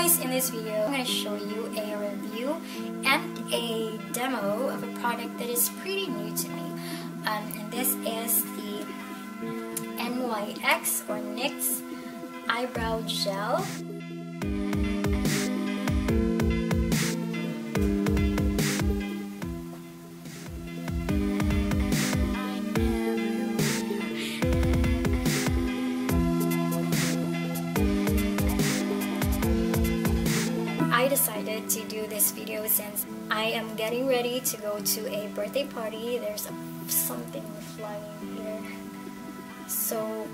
guys, in this video I'm going to show you a review and a demo of a product that is pretty new to me. And this is the NYX or NYX Eyebrow Gel. I decided to do this video since I am getting ready to go to a birthday party. There's something flying here, so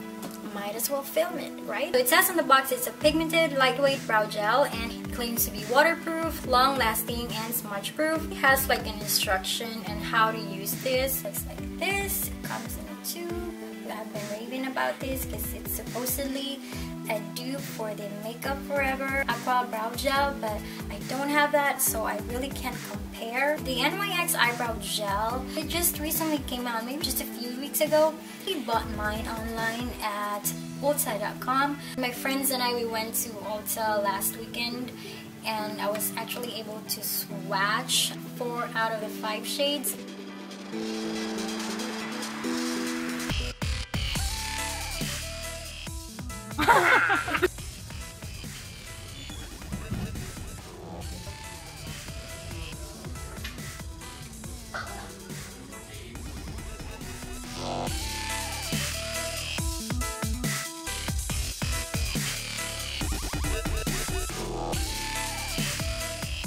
might as well film it, right? So it says on the box it's a pigmented lightweight brow gel and it claims to be waterproof, long-lasting, and smudge-proof. It has like an instruction on how to use this. Looks like this. It comes in a tube. I've been raving about this because it's supposedly a dupe for the Makeup Forever Aqua Brow Gel, but I don't have that, so I really can't compare. The NYX Eyebrow Gel, it just recently came out, maybe just a few weeks ago. I bought mine online at allstuffnice.com. My friends and I, we went to Ulta last weekend, and I was actually able to swatch 4 out of the 5 shades.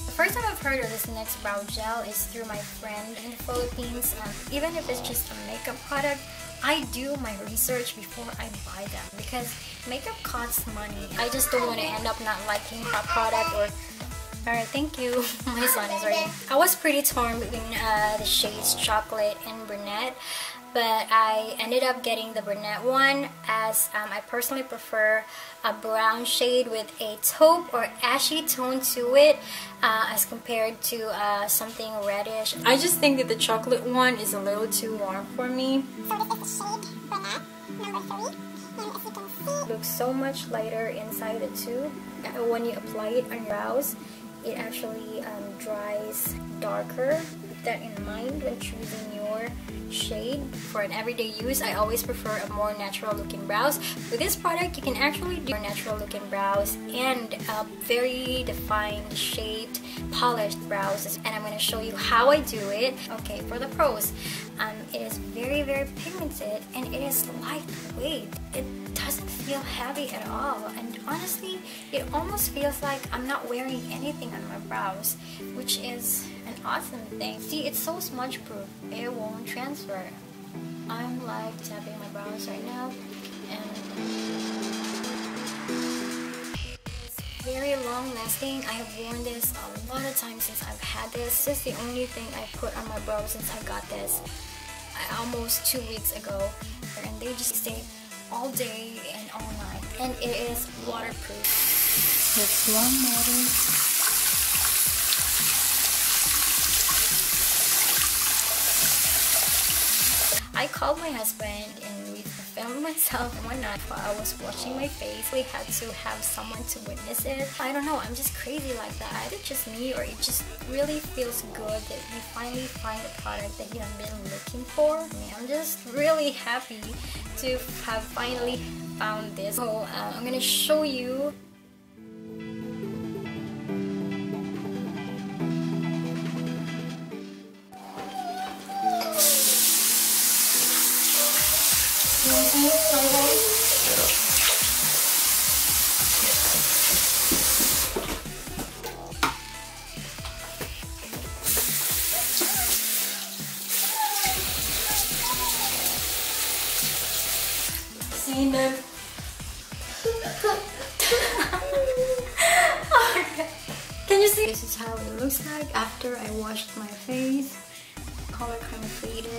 The first time I've heard of this NYX Brow Gel is through my friend in the Philippines. Even if it's just a makeup product, I do my research before I buy them because makeup costs money. I just don't want to end up not liking that product or... Alright, thank you. My son is ready. I was pretty torn between the shades chocolate and brunette, but I ended up getting the brunette one as I personally prefer a brown shade with a taupe or ashy tone to it as compared to something reddish. I just think that the chocolate one is a little too warm for me. So this is the shade brunette, number 3. And as you can see, it looks so much lighter inside the tube. When you apply it on your brows, it actually dries darker. Keep that in mind when choosing your shade. For an everyday use, I always prefer a more natural looking brows. With this product, you can actually do more natural looking brows and very defined, shaped, polished brows. And I'm going to show you how I do it. Okay, for the pros, it is very, very pigmented and it is lightweight. It doesn't feel heavy at all, and honestly it almost feels like I'm not wearing anything on my brows, which is an awesome thing. See, it's so smudge proof, it won't transfer. I'm like tapping my brows right now, and it's very long lasting. I have worn this a lot of times since I've had this. This is the only thing I put on my brows since I got this almost 2 weeks ago, and they just stay all day and all night, and it is waterproof. It's warm water. I called my husband and we filmed myself one night while I was washing my face. We had to have someone to witness it. I don't know, I'm just crazy like that. Either just me or it just really feels good that you finally find a product that you have been looking for. I mean, I'm just really happy to have finally found this. So I'm gonna show you. Seen them. Can you see? This is how it looks like after I washed my face. Color kind of faded,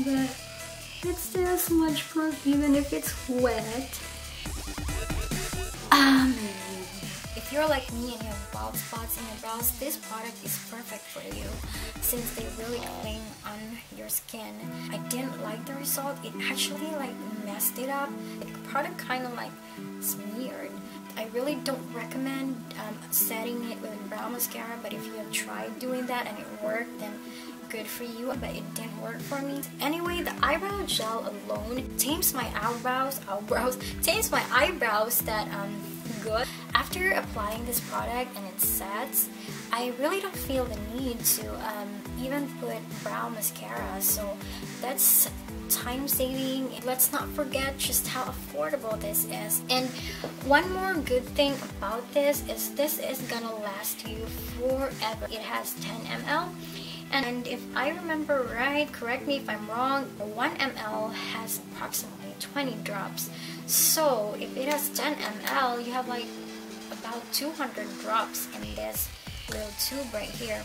but it's still smudge proof even if it's wet. If you're like me and you have bald spots in your brows, this product is perfect for you since they really cling on your skin. I didn't like the result. It actually like messed it up. The product kind of like smeared. I really don't recommend setting it with brow mascara, but if you have tried doing that and it worked, then good for you, but it didn't work for me. Anyway, the eyebrow gel alone tames my eyebrows that good. After applying this product and it sets, I really don't feel the need to even put brow mascara, so that's time saving. Let's not forget just how affordable this is. And one more good thing about this is gonna last you forever. It has 10 ml, and if I remember right, correct me if I'm wrong, 1 ml has approximately 20 drops. So if it has 10 ml, you have like about 200 drops in this little tube right here.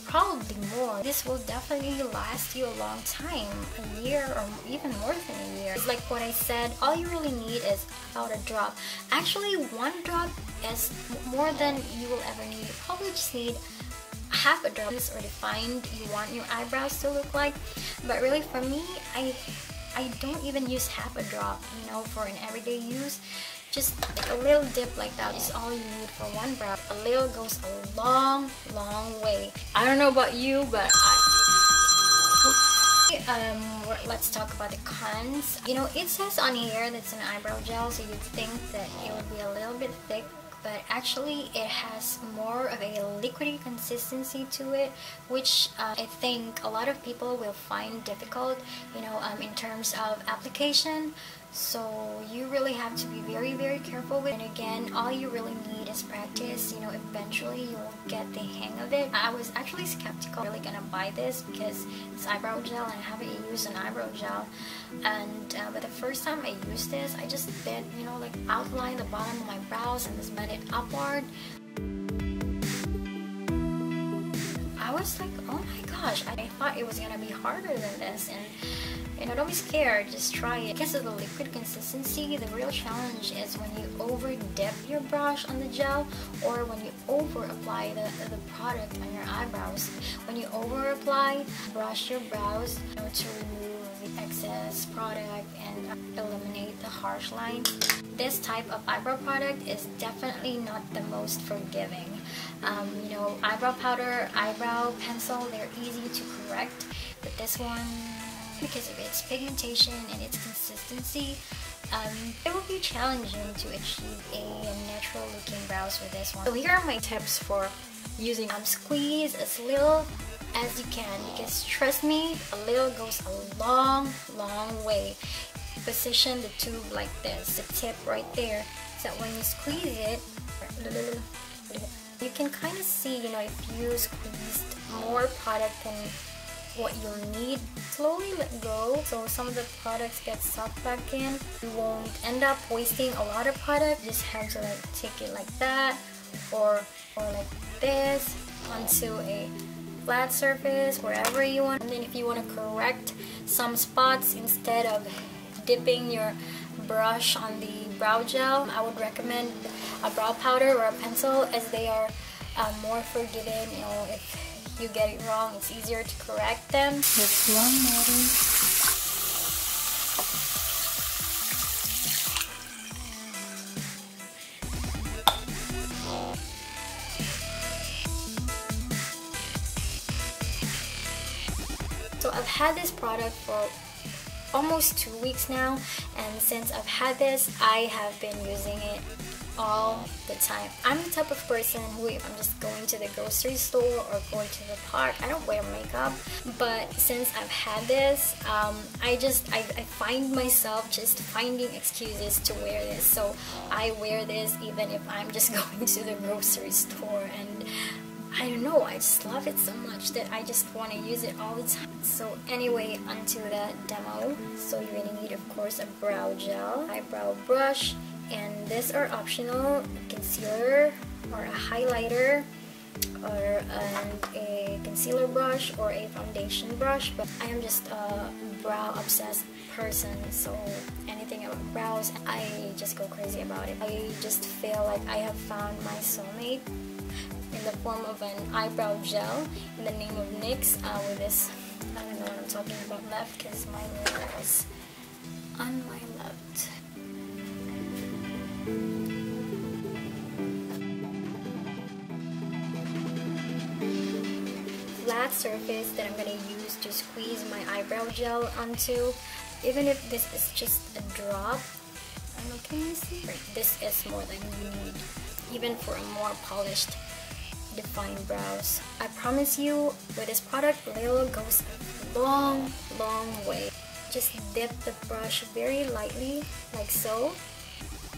Probably more. This will definitely last you a long time, a year or even more than a year. It's like what I said, all you really need is about a drop. Actually, 1 drop is more than you will ever need. You probably just need half a drop or defined you want your eyebrows to look like. But really for me, I don't even use half a drop, you know, for an everyday use. Just like a little dip like that is all you need for 1 brow. A little goes a long, long way. I don't know about you, but let's talk about the cons. You know, it says on here that it's an eyebrow gel, so you'd think that it would be a little bit thick, but actually it has more of a liquidy consistency to it, which I think a lot of people will find difficult, you know, in terms of application. So you really have to be very, very careful with it. And again, all you really need is practice. You know, eventually you'll get the hang of it. I was actually skeptical really gonna buy this because it's eyebrow gel and I haven't used an eyebrow gel. And but the first time I used this, I just did, you know, like outline the bottom of my brows and just bend it upward. I was like, oh my gosh, I thought it was gonna be harder than this. And you know, don't be scared, just try it. Because of the liquid consistency, the real challenge is when you over dip your brush on the gel or when you over apply the product on your eyebrows. When you over apply, brush your brows, you know, to remove the excess product and eliminate the harsh line. This type of eyebrow product is definitely not the most forgiving. You know, eyebrow powder, eyebrow pencil, they're easy to correct, but this one, because of its pigmentation and its consistency, it will be challenging to achieve a natural looking brows with this one. So here are my tips for using. Squeeze as little as you can, because trust me, a little goes a long, long way. Position the tube like this, the tip right there, so that when you squeeze it, you can kind of see, you know, if you squeezed more product than what you'll need. Slowly let go so some of the products get sucked back in. You won't end up wasting a lot of product. You just have to like take it like that or like this onto a flat surface wherever you want. And then if you want to correct some spots, instead of dipping your brush on the brow gel, I would recommend a brow powder or a pencil, as they are more forgiving. You know, if you get it wrong, it's easier to correct them. Just one more. So I've had this product for almost 2 weeks now, and since I've had this, I have been using it all the time. I'm the type of person who, if I'm just going to the grocery store or going to the park, I don't wear makeup, but since I've had this, I find myself just finding excuses to wear this. So I wear this even if I'm just going to the grocery store, and I don't know, I just love it so much that I just want to use it all the time. So anyway, onto the demo. So you're going to need, of course, a brow gel, eyebrow brush, and these are optional: concealer or a highlighter, or a concealer brush or a foundation brush. But I am just a brow obsessed person, so anything about brows, I just go crazy about it. I just feel like I have found my soulmate in the form of an eyebrow gel in the name of NYX with this, I don't know what I'm talking about, left, because my mirror is on my left. flat surface that I'm gonna use to squeeze my eyebrow gel onto. Even if this is just a drop, I don't know, can you see? This is more than you need, even for a more polished, defined brows. I promise you, with this product, Lil goes a long, long way. Just dip the brush very lightly, like so.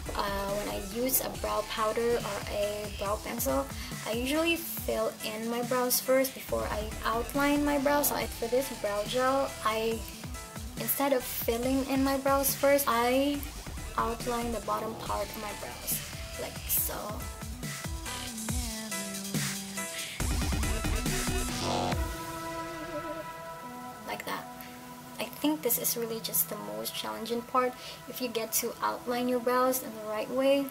When I use a brow powder or a brow pencil, I usually fill in my brows first before I outline my brows. So for this brow gel, instead of filling in my brows first, I outline the bottom part of my brows, like so. Like that. I think this is really just the most challenging part, if you get to outline your brows in the right way.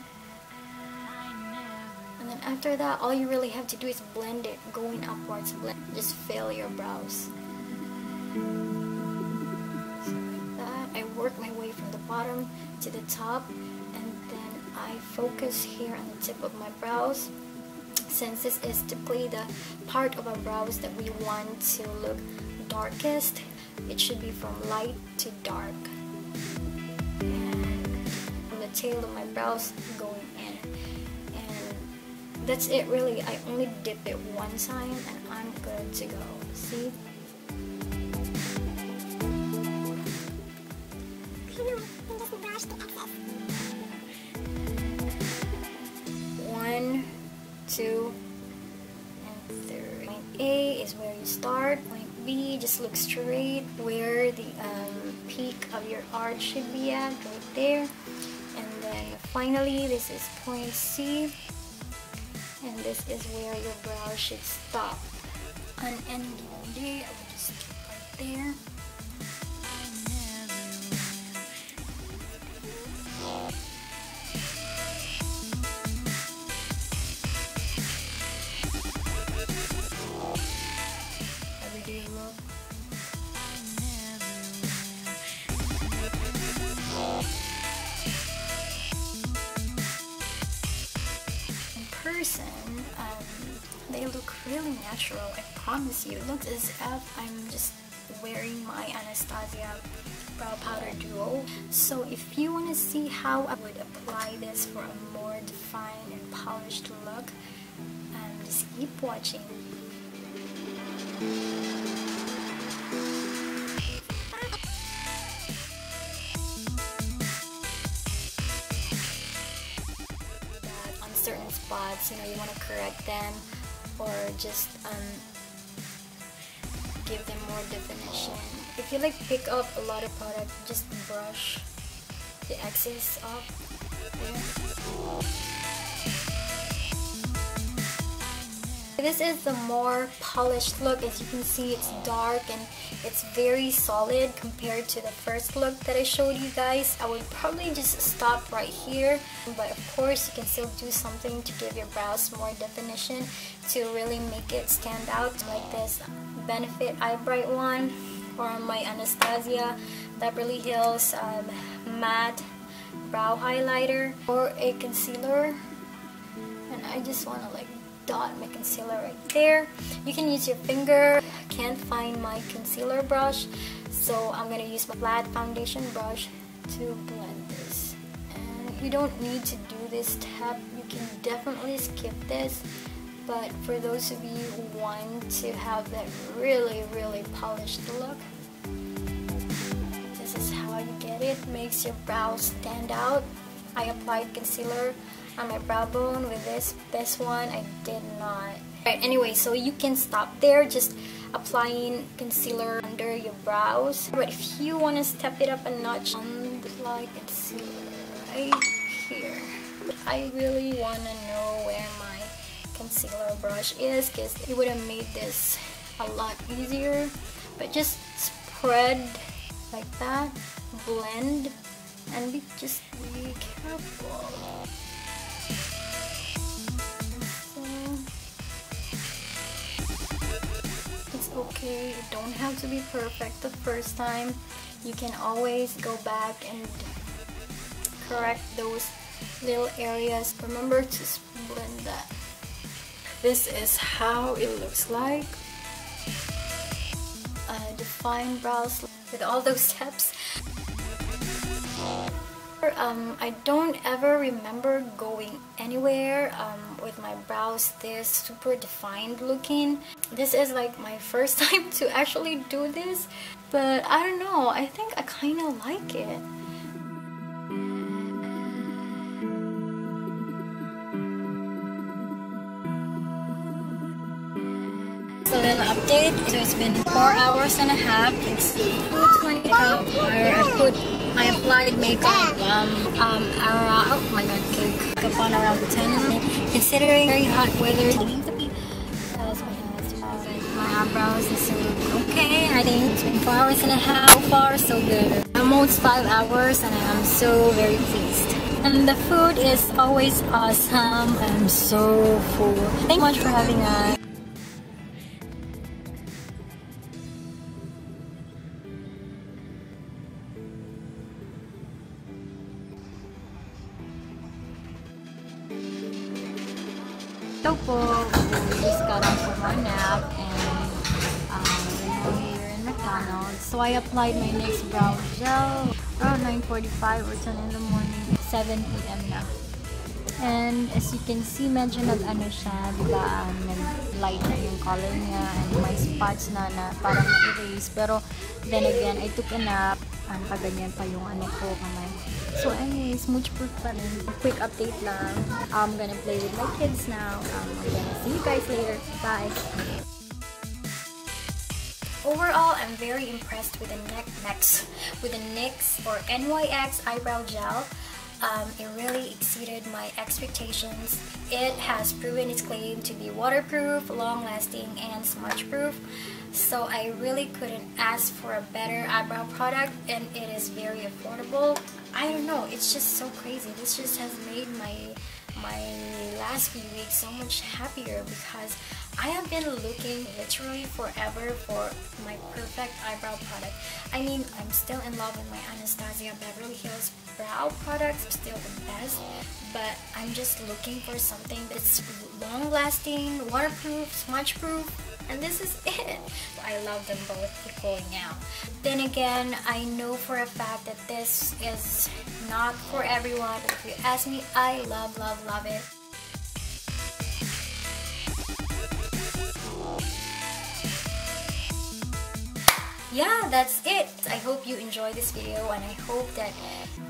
And then after that, all you really have to do is blend it, going upwards, blend. Just fill your brows. So like that. I work my way from the bottom to the top, and then I focus here on the tip of my brows. Since this is typically the part of our brows that we want to look darkest, it should be from light to dark. And from the tail of my brows going in. And that's it really. I only dip it one time and I'm good to go. See? One, two, and three. Point A is where you start. Point B, just look straight where the peak of your arch should be at, right there. And then finally, this is point C, and this is where your brow should stop. On any given day, I will just keep right there. Person, they look really natural. I promise you. It looks as if I'm just wearing my Anastasia brow powder duo. So if you want to see how I would apply this for a more defined and polished look, just keep watching. Certain spots, you know, you want to correct them or just give them more definition. If you like pick up a lot of product, just brush the excess off there. This is the more polished look. As you can see, it's dark and it's very solid compared to the first look that I showed you guys. I would probably just stop right here, but of course you can still do something to give your brows more definition to really make it stand out, like this Benefit Eye Bright one, or on my Anastasia Beverly Hills matte brow highlighter, or a concealer. And I just want to like dot my concealer right there. You can use your finger. Can't find my concealer brush, so I'm gonna use my flat foundation brush to blend this. And you don't need to do this step. You can definitely skip this, but for those of you who want to have that really polished look, this is how you get it. Makes your brows stand out. I applied concealer on my brow bone with this one. I did not. Right, anyway, so you can stop there, just applying concealer under your brows. But if you want to step it up a notch, apply concealer right here. I really want to know where my concealer brush is, because it would have made this a lot easier. But just spread like that, blend, and just be careful. It's okay, you don't have to be perfect the first time. You can always go back and correct those little areas. Remember to blend that. This is how it looks like. define brows with all those steps. I don't ever remember going anywhere with my brows this super defined looking. This is like my first time to actually do this, but I don't know, I think I kind of like it. So a little update. So it's been 4 hours and a half. It's 2:20. I applied makeup around, oh my god, cake on around 10. Considering very hot weather, my eyebrows is okay. I think it's been 4 hours and a half. So far, so good. Almost 5 hours, and I am so very pleased. And the food is always awesome. I'm so full. Thank you so much for having us. Hello po, we just got up from our nap and we're here in McDonald's. So I applied my NYX brow gel around 9:45 or 10 in the morning, 7 p.m. na. And as you can see, medyo nag-ano siya, diba, nag-lighter yung color niya and may spots na parang na-erase. Pero then again, I took a nap and paganyan pa yung ano ko kamay. So anyways, smooch proof pa rin. Quick update lang. I'm gonna play with my kids now. I'm gonna see you guys later. Bye! Overall, I'm very impressed with the NYX or NYX Eyebrow Gel. It really exceeded my expectations. It has proven its claim to be waterproof, long-lasting, and smudge-proof. So I really couldn't ask for a better eyebrow product, and it is very affordable. I don't know, it's just so crazy. This just has made my last few weeks so much happier because I have been looking literally forever for my perfect eyebrow product. I mean, I'm still in love with my Anastasia Beverly Hills brow products, still the best, but I'm just looking for something that's long-lasting, waterproof, smudge-proof, and this is it. I love them both equally now. Then again, I know for a fact that this is not for everyone. If you ask me, I love it. Yeah, that's it. I hope you enjoyed this video, and I hope that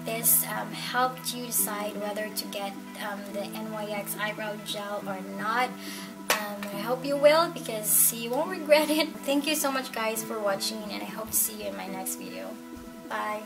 this helped you decide whether to get the NYX Eyebrow Gel or not. I hope you will, because you won't regret it. Thank you so much guys for watching, and I hope to see you in my next video. Bye!